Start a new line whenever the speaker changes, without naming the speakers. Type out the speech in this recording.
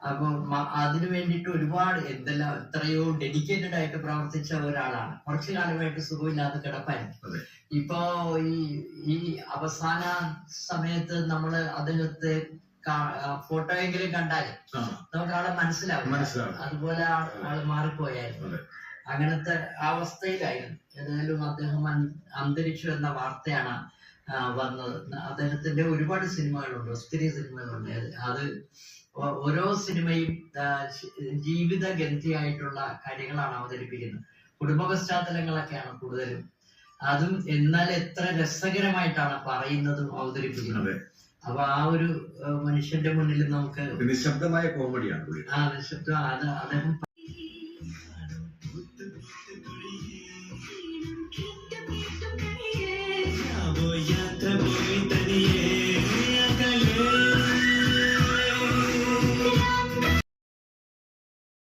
അപ്പം അതിനു വേണ്ടിയിട്ട് ഒരുപാട് എത്രയോ ഡെഡിക്കേറ്റഡ് ആയിട്ട് പ്രവർത്തിച്ച ഒരാളാണ്. കുറച്ചു കാലമായിട്ട് സുഖമില്ലാതെ കിടപ്പായിരുന്നു. ഇപ്പോ ഈ അവസാന സമയത്ത് നമ്മള് അദ്ദേഹത്തെ ഫോട്ടോയെങ്കിലും കണ്ടാല് നമുക്ക് ആളെ മനസ്സിലാവും. അതുപോലെ ആള് മാറിപ്പോയായിരുന്നു. അങ്ങനത്തെ അവസ്ഥയിലായിരുന്നു. ഏതായാലും അദ്ദേഹം അന്തരിച്ചു എന്ന വാർത്തയാണ് വന്നത്. അദ്ദേഹത്തിന്റെ ഒരുപാട് സിനിമകളുണ്ട്, ഒത്തിരി സിനിമകളുണ്ട്. അത് ഓരോ സിനിമയും ജീവിത ഗന്ധിയായിട്ടുള്ള കാര്യങ്ങളാണ് അവതരിപ്പിക്കുന്നത്. കുടുംബ പശ്ചാത്തലങ്ങളൊക്കെയാണ് കൂടുതലും. അതും എന്നാൽ എത്ര രസകരമായിട്ടാണ് പറയുന്നതും അവതരിപ്പിക്കുന്നത്. അപ്പൊ ആ ഒരു മനുഷ്യന്റെ മുന്നിൽ നമുക്ക്
നിശബ്ദമായ കോമഡിയാണ്.
നിശബ്ദം. അദ്ദേഹം യാത്ര